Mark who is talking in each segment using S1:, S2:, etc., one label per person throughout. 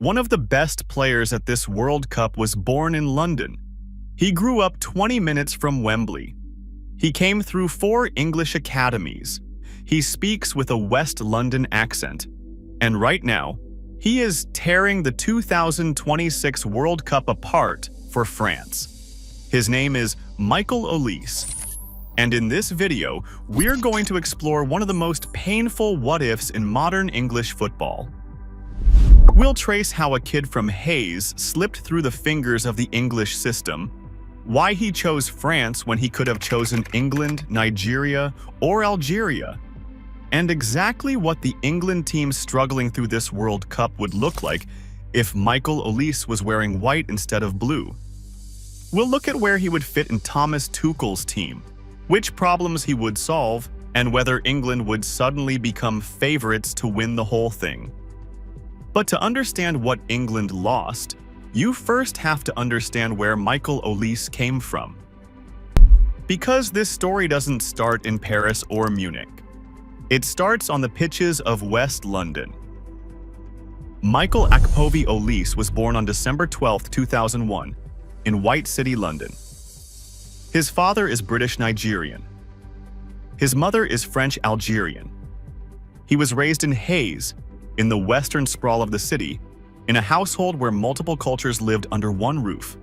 S1: One of the best players at this World Cup was born in London. He grew up 20 minutes from Wembley. He came through 4 English academies. He speaks with a West London accent. And right now, he is tearing the 2026 World Cup apart for France. His name is Michael Olise. And in this video, we're going to explore one of the most painful what-ifs in modern English football. We'll trace how a kid from Hayes slipped through the fingers of the English system, why he chose France when he could have chosen England, Nigeria, or Algeria, and exactly what the England team struggling through this World Cup would look like if Michael Olise was wearing white instead of blue. We'll look at where he would fit in Thomas Tuchel's team, which problems he would solve, and whether England would suddenly become favorites to win the whole thing. But to understand what England lost, you first have to understand where Michael Olise came from. Because this story doesn't start in Paris or Munich. It starts on the pitches of West London. Michael Akpovi Olise was born on December 12, 2001, in White City, London. His father is British-Nigerian. His mother is French-Algerian. He was raised in Hayes, in the western sprawl of the city, in a household where multiple cultures lived under one roof.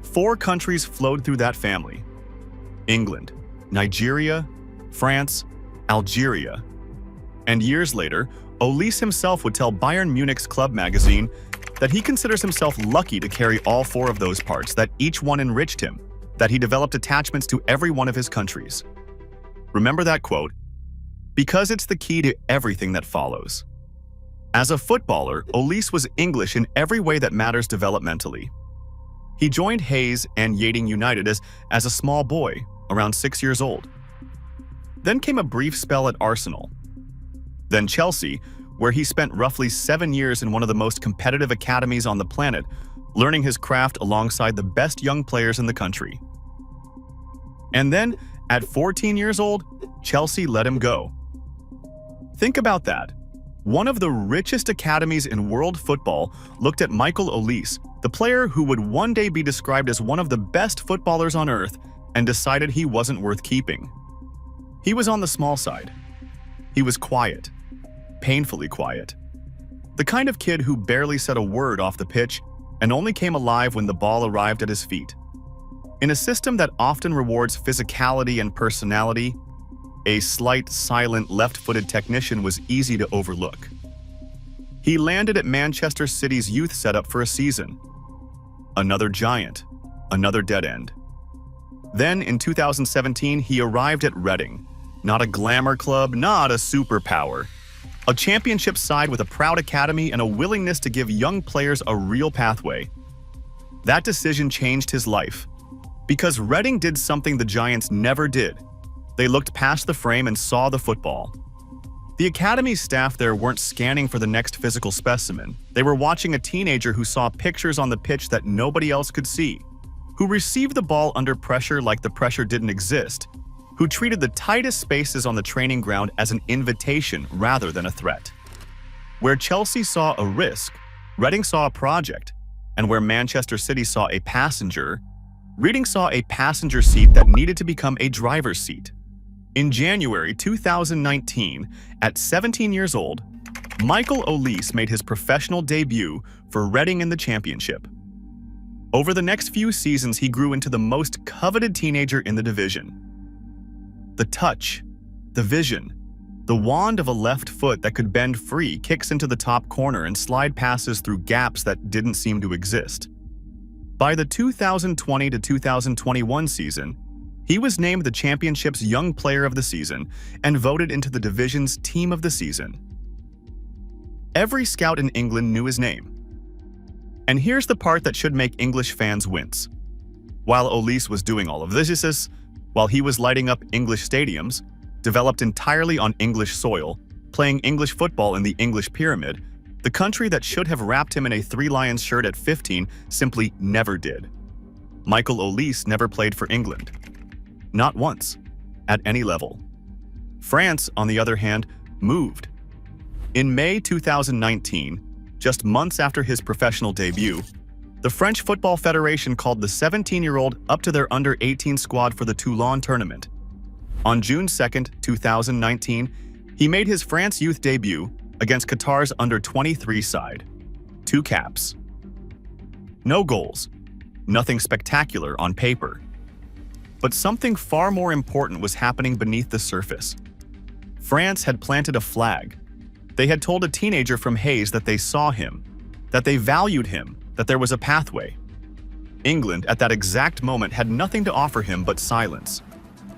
S1: 4 countries flowed through that family: England, Nigeria, France, Algeria. And years later, Olise himself would tell Bayern Munich's club magazine that he considers himself lucky to carry all 4 of those parts, that each one enriched him, that he developed attachments to every one of his countries. Remember that quote, because it's the key to everything that follows. As a footballer, Olise was English in every way that matters developmentally. He joined Hayes and Yading United as a small boy, around 6 years old. Then came a brief spell at Arsenal. Then Chelsea, where he spent roughly 7 years in one of the most competitive academies on the planet, learning his craft alongside the best young players in the country. And then, at 14 years old, Chelsea let him go. Think about that. One of the richest academies in world football looked at Michael Olise, the player who would one day be described as one of the best footballers on earth, and decided he wasn't worth keeping. He was on the small side. He was quiet, painfully quiet. The kind of kid who barely said a word off the pitch and only came alive when the ball arrived at his feet. In a system that often rewards physicality and personality, a slight, silent, left-footed technician was easy to overlook. He landed at Manchester City's youth setup for a season. Another giant, another dead end. Then, in 2017, he arrived at Reading. Not a glamour club, not a superpower. A championship side with a proud academy and a willingness to give young players a real pathway. That decision changed his life. Because Reading did something the Giants never did. They looked past the frame and saw the football. The academy's staff there weren't scanning for the next physical specimen. They were watching a teenager who saw pictures on the pitch that nobody else could see, who received the ball under pressure like the pressure didn't exist, who treated the tightest spaces on the training ground as an invitation rather than a threat. Where Chelsea saw a risk, Reading saw a project, and where Manchester City saw a passenger, Reading saw a passenger seat that needed to become a driver's seat. In January 2019, at 17 years old, Michael Olise made his professional debut for Reading in the Championship. Over the next few seasons, he grew into the most coveted teenager in the division. The touch, the vision, the wand of a left foot that could bend free kicks into the top corner and slide passes through gaps that didn't seem to exist. By the 2020 to 2021 season, he was named the Championship's Young Player of the Season and voted into the division's Team of the Season. Every scout in England knew his name. And here's the part that should make English fans wince. While Olise was doing all of this, while he was lighting up English stadiums, developed entirely on English soil, playing English football in the English pyramid, the country that should have wrapped him in a 3 Lions shirt at 15 simply never did. Michael Olise never played for England. Not once, at any level. France, on the other hand, moved. In May 2019, just months after his professional debut, the French Football Federation called the 17-year-old up to their under-18 squad for the Toulon tournament. On June 2, 2019, he made his France youth debut against Qatar's under-23 side. 2 caps. No goals. Nothing spectacular on paper. But something far more important was happening beneath the surface. France had planted a flag. They had told a teenager from Hayes that they saw him, that they valued him, that there was a pathway. England, at that exact moment, had nothing to offer him but silence.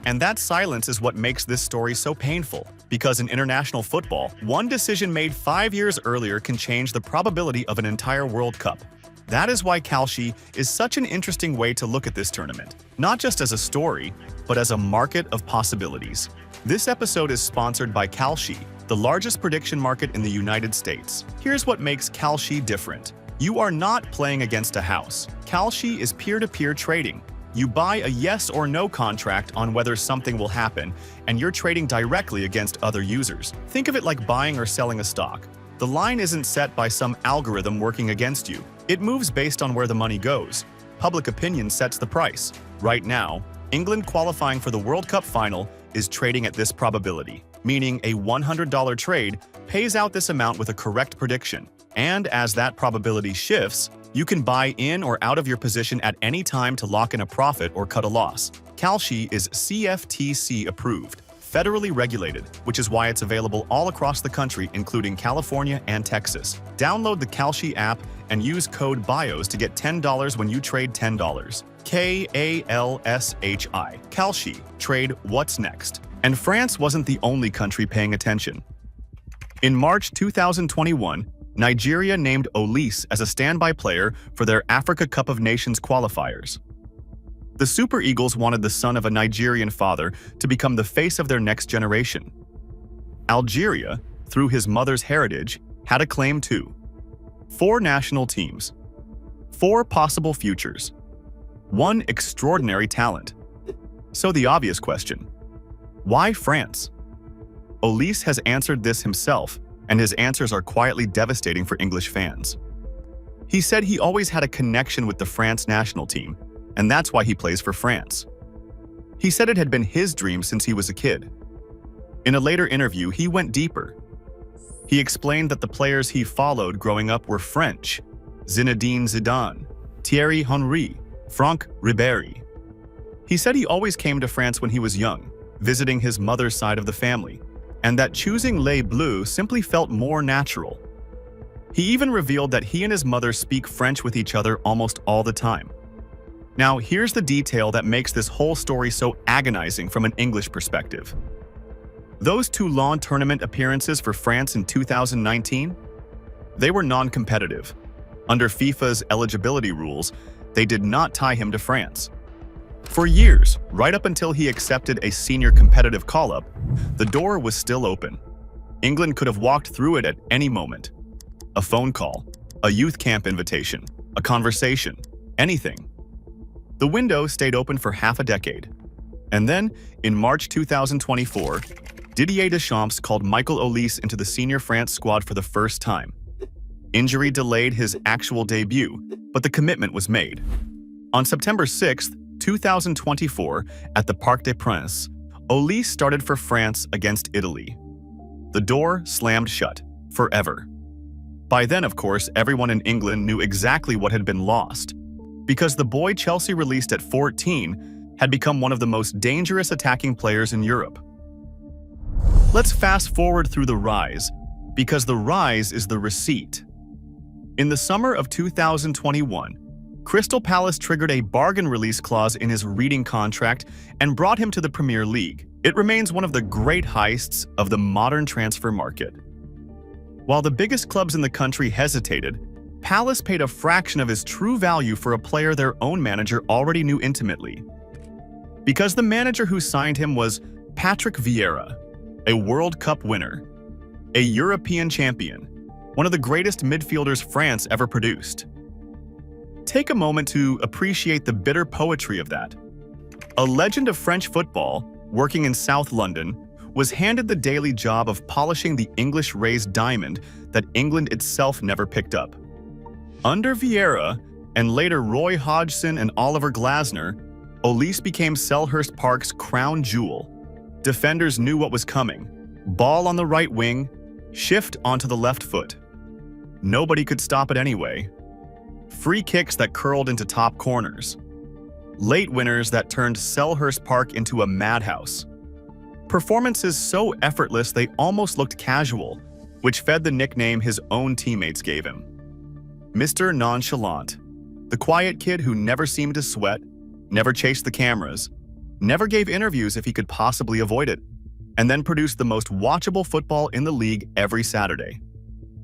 S1: And that silence is what makes this story so painful, because in international football, one decision made 5 years earlier can change the probability of an entire World Cup. That is why Kalshi is such an interesting way to look at this tournament, not just as a story, but as a market of possibilities. This episode is sponsored by Kalshi, the largest prediction market in the United States. Here's what makes Kalshi different. You are not playing against a house. Kalshi is peer-to-peer trading. You buy a yes or no contract on whether something will happen, and you're trading directly against other users. Think of it like buying or selling a stock. The line isn't set by some algorithm working against you. It moves based on where the money goes. Public opinion sets the price. Right now, England qualifying for the World Cup final is trading at this probability, meaning a $100 trade pays out this amount with a correct prediction. And as that probability shifts, you can buy in or out of your position at any time to lock in a profit or cut a loss. Kalshi is CFTC approved, federally regulated, which is why it's available all across the country, including California and Texas. Download the Kalshi app and use code BIOS to get $10 when you trade $10. K-A-L-S-H-I. Kalshi. Trade what's next. And France wasn't the only country paying attention. In March 2021, Nigeria named Olise as a standby player for their Africa Cup of Nations qualifiers. The Super Eagles wanted the son of a Nigerian father to become the face of their next generation. Algeria, through his mother's heritage, had a claim too. 4 national teams. 4 possible futures. 1 extraordinary talent. So the obvious question, why France? Olise has answered this himself, and his answers are quietly devastating for English fans. He said he always had a connection with the France national team, and that's why he plays for France. He said it had been his dream since he was a kid. In a later interview, he went deeper. He explained that the players he followed growing up were French: Zinedine Zidane, Thierry Henry, Franck Ribéry. He said he always came to France when he was young, visiting his mother's side of the family, and that choosing Les Bleus simply felt more natural. He even revealed that he and his mother speak French with each other almost all the time. Now, here's the detail that makes this whole story so agonizing from an English perspective. Those Toulon tournament appearances for France in 2019? They were non-competitive. Under FIFA's eligibility rules, they did not tie him to France. For years, right up until he accepted a senior competitive call-up, the door was still open. England could have walked through it at any moment. A phone call, a youth camp invitation, a conversation, anything. The window stayed open for half a decade. And then, in March 2024, Didier Deschamps called Michael Olise into the senior France squad for the first time. Injury delayed his actual debut, but the commitment was made. On September 6, 2024, at the Parc des Princes, Olise started for France against Italy. The door slammed shut, forever. By then, of course, everyone in England knew exactly what had been lost, because the boy Chelsea released at 14 had become one of the most dangerous attacking players in Europe. Let's fast forward through the rise, because the rise is the receipt. In the summer of 2021, Crystal Palace triggered a bargain release clause in his Reading contract and brought him to the Premier League. It remains one of the great heists of the modern transfer market. While the biggest clubs in the country hesitated, Palace paid a fraction of his true value for a player their own manager already knew intimately. Because the manager who signed him was Patrick Vieira, a World Cup winner, a European champion, one of the greatest midfielders France ever produced. Take a moment to appreciate the bitter poetry of that. A legend of French football, working in South London, was handed the daily job of polishing the English raised diamond that England itself never picked up. Under Vieira, and later Roy Hodgson and Oliver Glasner, Olise became Selhurst Park's crown jewel. Defenders knew what was coming. Ball on the right wing, shift onto the left foot. Nobody could stop it anyway. Free kicks that curled into top corners. Late winners that turned Selhurst Park into a madhouse. Performances so effortless they almost looked casual, which fed the nickname his own teammates gave him. Mr. Nonchalant, the quiet kid who never seemed to sweat, never chased the cameras, never gave interviews if he could possibly avoid it, and then produced the most watchable football in the league every Saturday.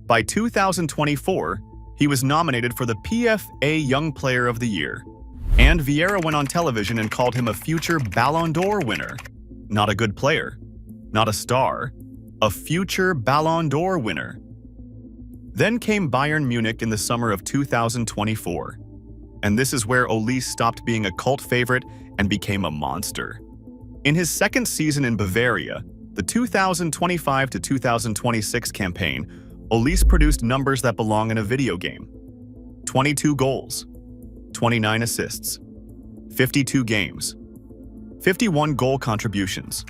S1: By 2024, he was nominated for the PFA Young Player of the Year, and Vieira went on television and called him a future Ballon d'Or winner. Not a good player, not a star, a future Ballon d'Or winner. Then came Bayern Munich in the summer of 2024, and this is where Olise stopped being a cult favorite and became a monster. In his second season in Bavaria, the 2025 to 2026 campaign, Olise produced numbers that belong in a video game. 22 goals, 29 assists, 52 games, 51 goal contributions.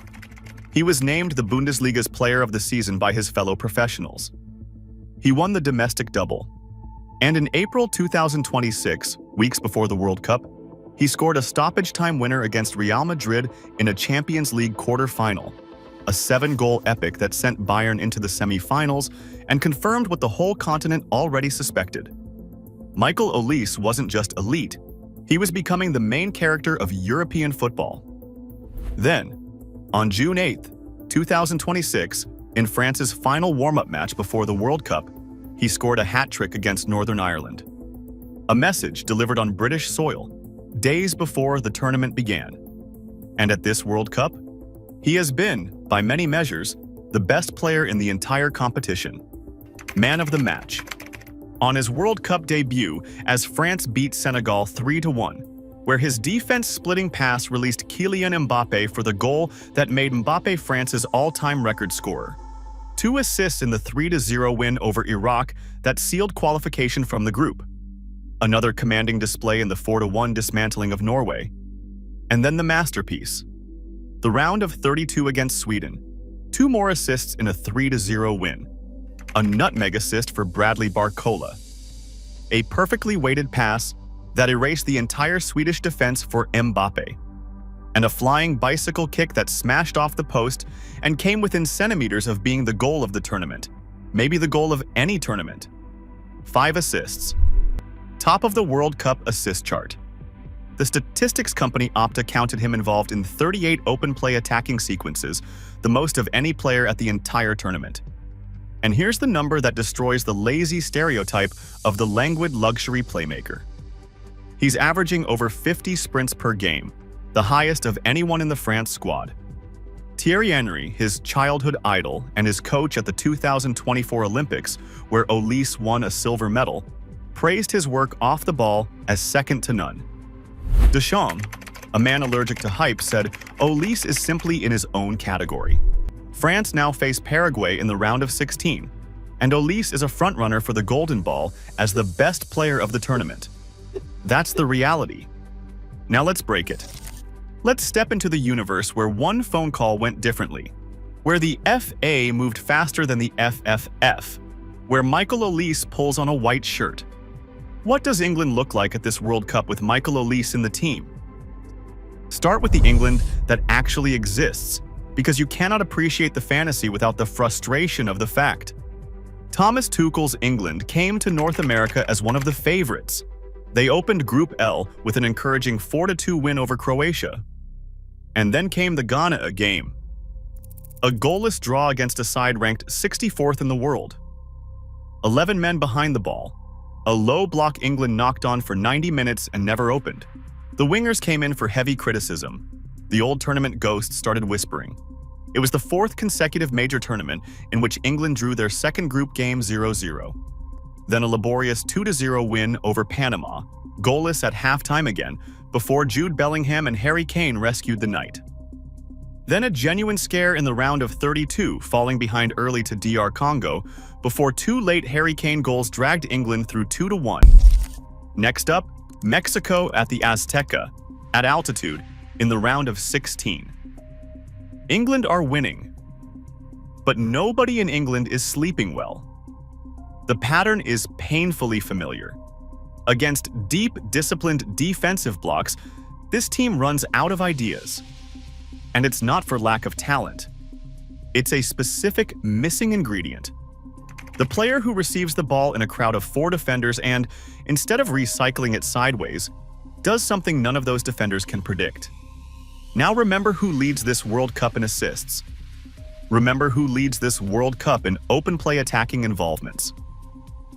S1: He was named the Bundesliga's Player of the Season by his fellow professionals. He won the domestic double. And in April 2026, weeks before the World Cup, he scored a stoppage-time winner against Real Madrid in a Champions League quarter-final, a 7-goal epic that sent Bayern into the semi-finals and confirmed what the whole continent already suspected. Michael Olise wasn't just elite, he was becoming the main character of European football. Then, on June 8, 2026, in France's final warm-up match before the World Cup, he scored a hat-trick against Northern Ireland. A message delivered on British soil, days before the tournament began. And at this World Cup, he has been, by many measures, the best player in the entire competition. Man of the match. On his World Cup debut, as France beat Senegal 3-1, where his defense-splitting pass released Kylian Mbappé for the goal that made Mbappé France's all-time record scorer. 2 assists in the 3-0 win over Iraq that sealed qualification from the group. Another commanding display in the 4-1 dismantling of Norway. And then the masterpiece. The round of 32 against Sweden. 2 more assists in a 3-0 win. A nutmeg assist for Bradley Barcola. A perfectly weighted pass that erased the entire Swedish defense for Mbappé. And a flying bicycle kick that smashed off the post and came within centimeters of being the goal of the tournament. Maybe the goal of any tournament. 5 assists. Top of the World Cup assist chart. The statistics company Opta counted him involved in 38 open play attacking sequences, the most of any player at the entire tournament. And here's the number that destroys the lazy stereotype of the languid luxury playmaker. He's averaging over 50 sprints per game, the highest of anyone in the France squad. Thierry Henry, his childhood idol and his coach at the 2024 Olympics, where Olise won a silver medal, praised his work off the ball as second to none. Deschamps, a man allergic to hype, said Olise is simply in his own category. France now face Paraguay in the round of 16, and Olise is a frontrunner for the Golden Ball as the best player of the tournament. That's the reality. Now let's break it. Let's step into the universe where one phone call went differently, where the FA moved faster than the FFF, where Michael Olise pulls on a white shirt. What does England look like at this World Cup with Michael Olise in the team? Start with the England that actually exists, because you cannot appreciate the fantasy without the frustration of the fact. Thomas Tuchel's England came to North America as one of the favorites. They opened Group L with an encouraging 4-2 win over Croatia. And then came the Ghana game. A goalless draw against a side ranked 64th in the world. 11 men behind the ball. A low block England knocked on for 90 minutes and never opened. The wingers came in for heavy criticism. The old tournament ghosts started whispering. It was the 4th consecutive major tournament in which England drew their second group game 0-0. Then a laborious 2-0 win over Panama, goalless at halftime again, before Jude Bellingham and Harry Kane rescued the night. Then a genuine scare in the round of 32, falling behind early to DR Congo, before two late Harry Kane goals dragged England through 2-1. Next up, Mexico at the Azteca, at altitude, in the round of 16. England are winning, but nobody in England is sleeping well. The pattern is painfully familiar. Against deep, disciplined defensive blocks, this team runs out of ideas. And it's not for lack of talent. It's a specific missing ingredient. The player who receives the ball in a crowd of 4 defenders and, instead of recycling it sideways, does something none of those defenders can predict. Now remember who leads this World Cup in assists. Remember who leads this World Cup in open play attacking involvements.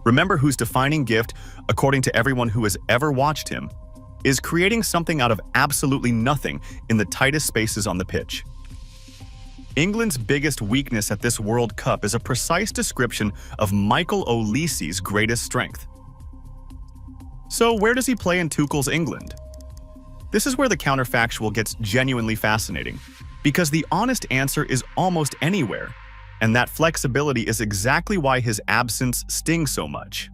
S1: Remember whose defining gift, according to everyone who has ever watched him, is creating something out of absolutely nothing in the tightest spaces on the pitch. England's biggest weakness at this World Cup is a precise description of Michael Olise's greatest strength. So where does he play in Tuchel's England? This is where the counterfactual gets genuinely fascinating, because the honest answer is almost anywhere, and that flexibility is exactly why his absence stings so much.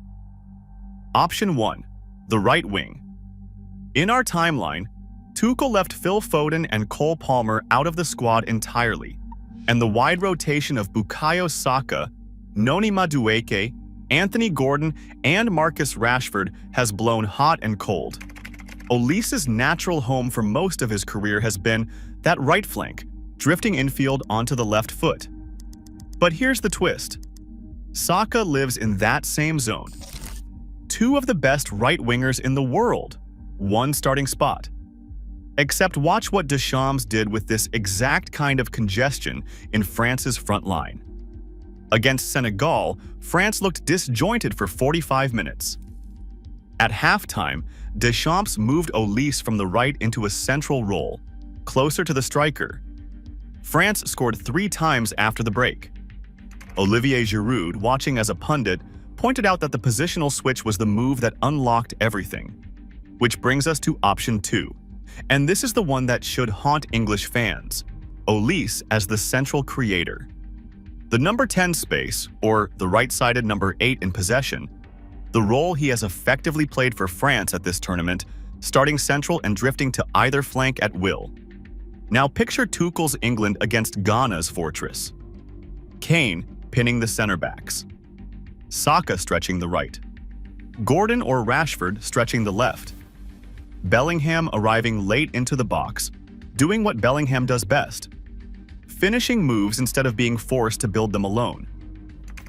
S1: Option 1. The right wing. In our timeline, Tuchel left Phil Foden and Cole Palmer out of the squad entirely, and the wide rotation of Bukayo Saka, Noni Madueke, Anthony Gordon, and Marcus Rashford has blown hot and cold. Olise's natural home for most of his career has been that right flank, drifting infield onto the left foot. But here's the twist. Saka lives in that same zone. 2 of the best right wingers in the world, 1 starting spot. Except watch what Deschamps did with this exact kind of congestion in France's front line. Against Senegal, France looked disjointed for 45 minutes. At halftime, Deschamps moved Olise from the right into a central role, closer to the striker. France scored 3 times after the break. Olivier Giroud, watching as a pundit, pointed out that the positional switch was the move that unlocked everything. Which brings us to option 2. And this is the one that should haunt English fans. Olise as the central creator. The number 10 space, or the right-sided number 8 in possession, the role he has effectively played for France at this tournament, starting central and drifting to either flank at will. Now picture Tuchel's England against Ghana's fortress. Kane pinning the center backs. Saka stretching the right. Gordon or Rashford stretching the left. Bellingham arriving late into the box, doing what Bellingham does best. Finishing moves instead of being forced to build them alone.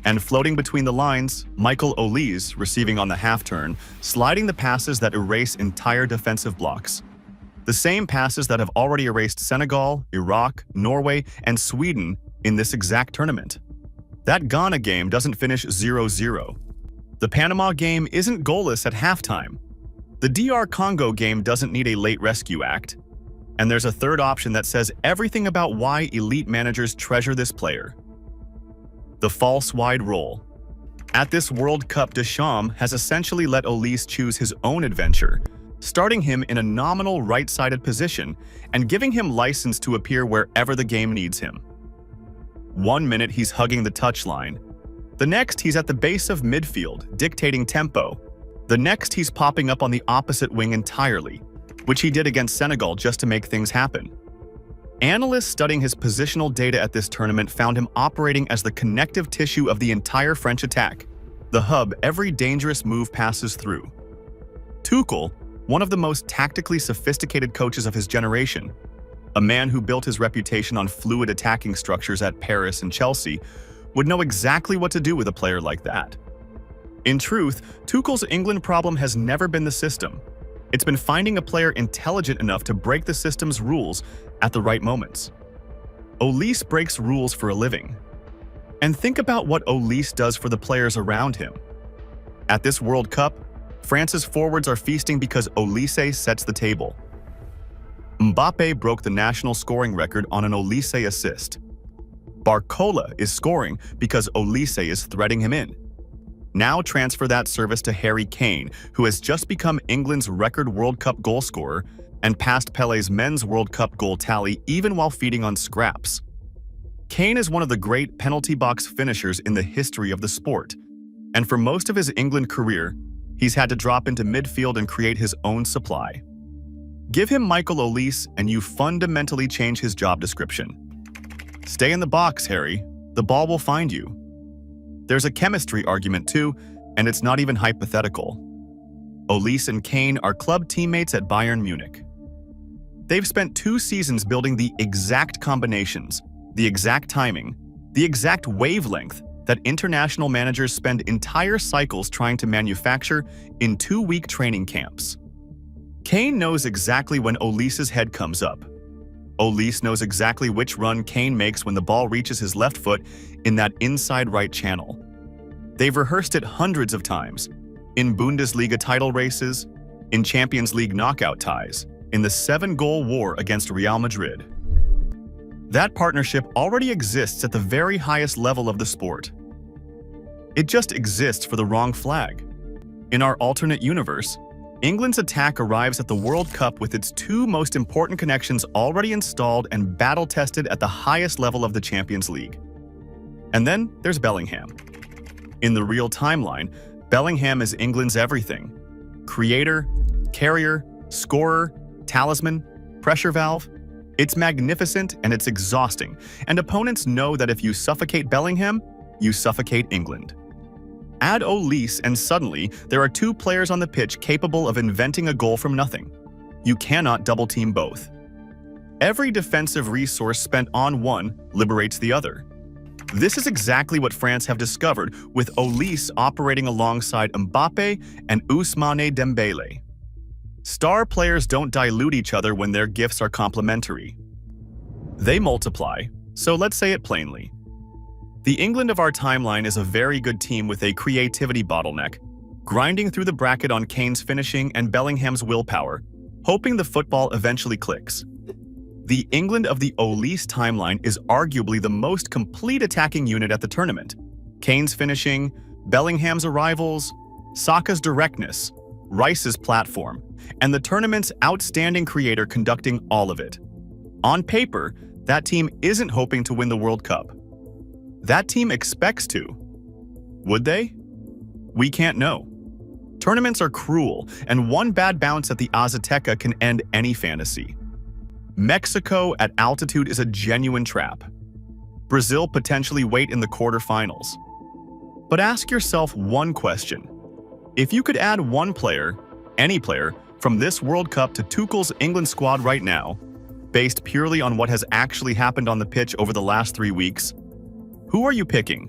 S1: And floating between the lines, Michael Olise receiving on the half-turn, sliding the passes that erase entire defensive blocks. The same passes that have already erased Senegal, Iraq, Norway, and Sweden in this exact tournament. That Ghana game doesn't finish 0-0. The Panama game isn't goalless at halftime. The DR Congo game doesn't need a late rescue act. And there's a third option that says everything about why elite managers treasure this player. The false wide role. At this World Cup, Deschamps has essentially let Olise choose his own adventure, starting him in a nominal right-sided position and giving him license to appear wherever the game needs him. 1 minute he's hugging the touchline. The next he's at the base of midfield, dictating tempo. The next he's popping up on the opposite wing entirely, which he did against Senegal just to make things happen. Analysts studying his positional data at this tournament found him operating as the connective tissue of the entire French attack, the hub every dangerous move passes through. Tuchel, one of the most tactically sophisticated coaches of his generation, a man who built his reputation on fluid attacking structures at Paris and Chelsea, would know exactly what to do with a player like that. In truth, Tuchel's England problem has never been the system. It's been finding a player intelligent enough to break the system's rules at the right moments. Olise breaks rules for a living. And think about what Olise does for the players around him. At this World Cup, France's forwards are feasting because Olise sets the table. Mbappe broke the national scoring record on an Olise assist. Barcola is scoring because Olise is threading him in. Now transfer that service to Harry Kane, who has just become England's record World Cup goal scorer and passed Pele's men's World Cup goal tally even while feeding on scraps. Kane is one of the great penalty box finishers in the history of the sport, and for most of his England career, he's had to drop into midfield and create his own supply. Give him Michael Olise and you fundamentally change his job description. Stay in the box, Harry. The ball will find you. There's a chemistry argument too, and it's not even hypothetical. Olise and Kane are club teammates at Bayern Munich. They've spent 2 seasons building the exact combinations, the exact timing, the exact wavelength that international managers spend entire cycles trying to manufacture in 2-week training camps. Kane knows exactly when Olise's head comes up. Olise knows exactly which run Kane makes when the ball reaches his left foot in that inside right channel. They've rehearsed it hundreds of times, in Bundesliga title races, in Champions League knockout ties, in the 7-goal war against Real Madrid. That partnership already exists at the very highest level of the sport. It just exists for the wrong flag. In our alternate universe, England's attack arrives at the World Cup with its 2 most important connections already installed and battle-tested at the highest level of the Champions League. And then there's Bellingham. In the real timeline, Bellingham is England's everything. Creator, carrier, scorer, talisman, pressure valve. It's magnificent and it's exhausting, and opponents know that if you suffocate Bellingham, you suffocate England. Add Olise and suddenly there are 2 players on the pitch capable of inventing a goal from nothing. You cannot double-team both. Every defensive resource spent on one liberates the other. This is exactly what France have discovered with Olise operating alongside Mbappe and Ousmane Dembele. Star players don't dilute each other when their gifts are complementary. They multiply, so let's say it plainly. The England of our timeline is a very good team with a creativity bottleneck, grinding through the bracket on Kane's finishing and Bellingham's willpower, hoping the football eventually clicks. The England of the Olise timeline is arguably the most complete attacking unit at the tournament. Kane's finishing, Bellingham's arrivals, Saka's directness, Rice's platform, and the tournament's outstanding creator conducting all of it. On paper, that team isn't hoping to win the World Cup. That team expects to. Would they? We can't know. Tournaments are cruel, and one bad bounce at the Azteca can end any fantasy. Mexico at altitude is a genuine trap. Brazil potentially wait in the quarterfinals. But ask yourself one question. If you could add one player, any player, from this World Cup to Tuchel's England squad right now, based purely on what has actually happened on the pitch over the last 3 weeks, who are you picking?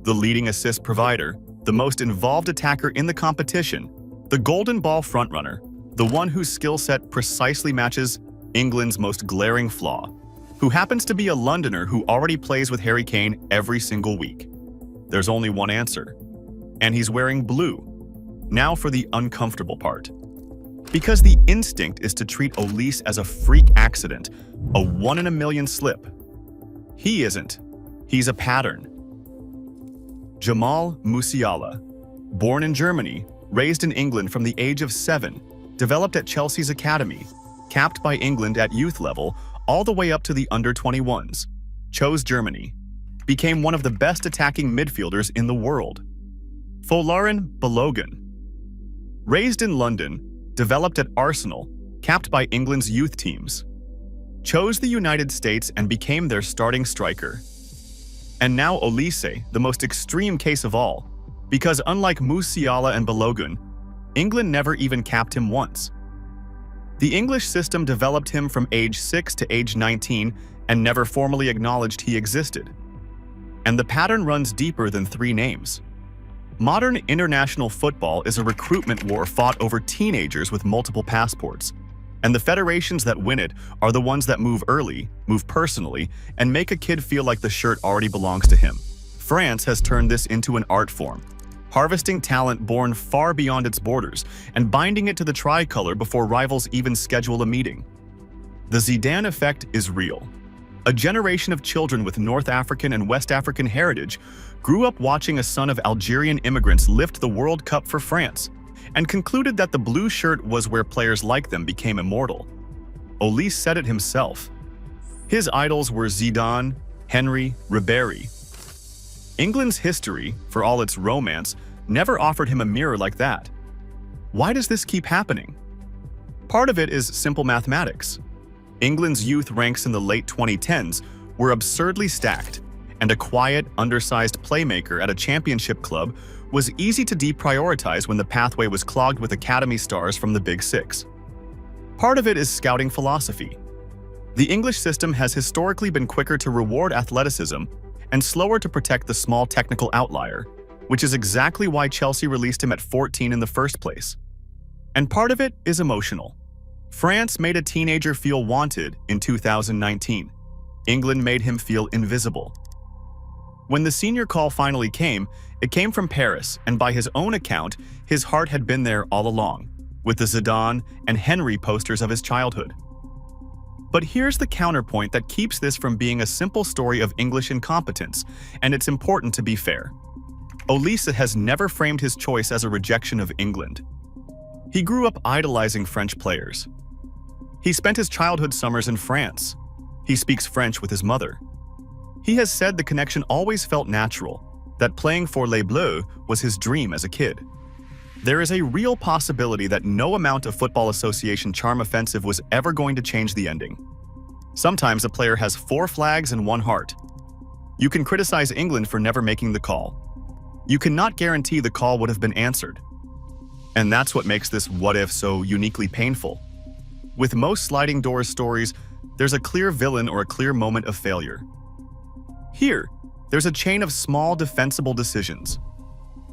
S1: The leading assist provider, the most involved attacker in the competition, the golden ball frontrunner, the one whose skill set precisely matches England's most glaring flaw, who happens to be a Londoner who already plays with Harry Kane every single week. There's only one answer, and he's wearing blue. Now for the uncomfortable part. Because the instinct is to treat Olise as a freak accident, a 1 in a million slip. He isn't. He's a pattern. Jamal Musiala, born in Germany, raised in England from the age of 7, developed at Chelsea's academy, capped by England at youth level all the way up to the under-21s, chose Germany, became one of the best attacking midfielders in the world. Folarin Balogun, raised in London, developed at Arsenal, capped by England's youth teams, chose the United States and became their starting striker. And now Olise, the most extreme case of all, because unlike Musiala and Balogun, England never even capped him once. The English system developed him from age 6 to age 19 and never formally acknowledged he existed. And the pattern runs deeper than 3 names. Modern international football is a recruitment war fought over teenagers with multiple passports, and the federations that win it are the ones that move early, move personally, and make a kid feel like the shirt already belongs to him. France has turned this into an art form, harvesting talent born far beyond its borders and binding it to the tricolor before rivals even schedule a meeting. The Zidane effect is real. A generation of children with North African and West African heritage grew up watching a son of Algerian immigrants lift the World Cup for France and concluded that the blue shirt was where players like them became immortal. Olise said it himself. His idols were Zidane, Henry Ribéry. England's history, for all its romance, never offered him a mirror like that. Why does this keep happening? Part of it is simple mathematics. England's youth ranks in the late 2010s were absurdly stacked, and a quiet, undersized playmaker at a championship club was easy to deprioritize when the pathway was clogged with academy stars from the Big Six. Part of it is scouting philosophy. The English system has historically been quicker to reward athleticism and slower to protect the small technical outlier, which is exactly why Chelsea released him at 14 in the first place. And part of it is emotional. France made a teenager feel wanted in 2019. England made him feel invisible. When the senior call finally came, it came from Paris, and by his own account, his heart had been there all along, with the Zidane and Henry posters of his childhood. But here's the counterpoint that keeps this from being a simple story of English incompetence, and it's important to be fair. Olise has never framed his choice as a rejection of England. He grew up idolizing French players. He spent his childhood summers in France. He speaks French with his mother. He has said the connection always felt natural, that playing for Les Bleus was his dream as a kid. There is a real possibility that no amount of Football Association charm offensive was ever going to change the ending. Sometimes a player has 4 flags and 1 heart. You can criticize England for never making the call. You cannot guarantee the call would have been answered. And that's what makes this what-if so uniquely painful. With most sliding doors stories, there's a clear villain or a clear moment of failure. Here, there's a chain of small defensible decisions.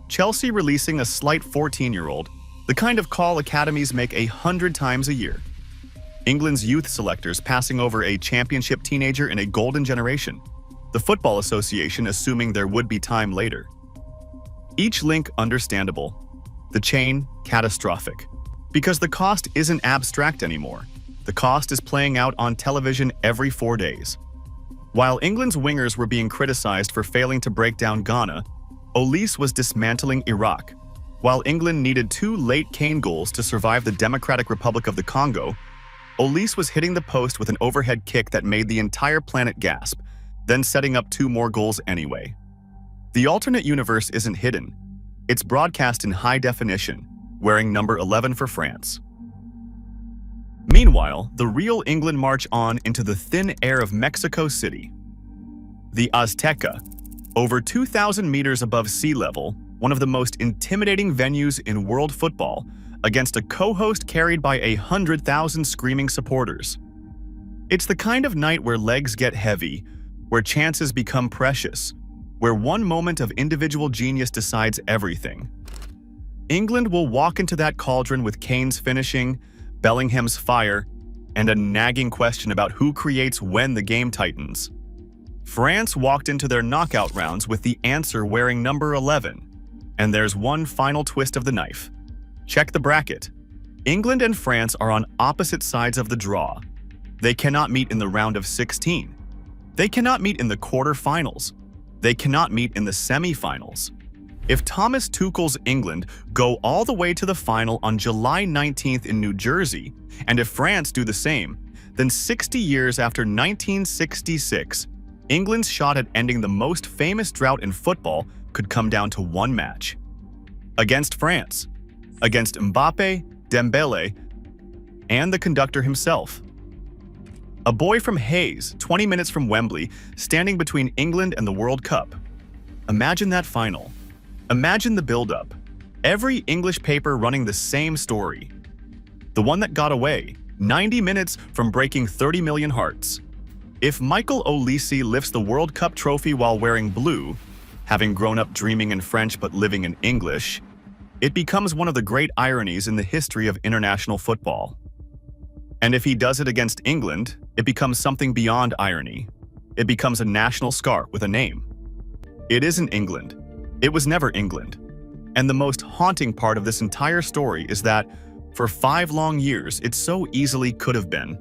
S1: Chelsea releasing a slight 14-year-old, the kind of call academies make 100 times a year. England's youth selectors passing over a championship teenager in a golden generation. The Football Association assuming there would be time later. Each link understandable. The chain catastrophic. Because the cost isn't abstract anymore. The cost is playing out on television every 4 days. While England's wingers were being criticized for failing to break down Ghana, Olise was dismantling Iraq. While England needed 2 late Kane goals to survive the Democratic Republic of the Congo, Olise was hitting the post with an overhead kick that made the entire planet gasp, then setting up 2 more goals anyway. The alternate universe isn't hidden. It's broadcast in high definition, wearing number 11 for France. Meanwhile, the real England march on into the thin air of Mexico City. The Azteca, over 2,000 meters above sea level, one of the most intimidating venues in world football, against a co-host carried by 100,000 screaming supporters. It's the kind of night where legs get heavy, where chances become precious, where one moment of individual genius decides everything. England will walk into that cauldron with Kane's finishing, Bellingham's fire, and a nagging question about who creates when the game tightens. France walked into their knockout rounds with the answer wearing number 11. And there's one final twist of the knife. Check the bracket. England and France are on opposite sides of the draw. They cannot meet in the round of 16. They cannot meet in the quarterfinals. They cannot meet in the semifinals. If Thomas Tuchel's England go all the way to the final on July 19th in New Jersey, and if France do the same, then 60 years after 1966, England's shot at ending the most famous drought in football could come down to one match. Against France. Against Mbappe, Dembele, and the conductor himself. A boy from Hayes, 20 minutes from Wembley, standing between England and the World Cup. Imagine that final. Imagine the build-up. Every English paper running the same story. The one that got away, 90 minutes from breaking 30 million hearts. If Michael Olise lifts the World Cup trophy while wearing blue, having grown up dreaming in French but living in English, it becomes one of the great ironies in the history of international football. And if he does it against England, it becomes something beyond irony. It becomes a national scar with a name. It isn't England. It was never England. And the most haunting part of this entire story is that, for 5 long years, it so easily could have been.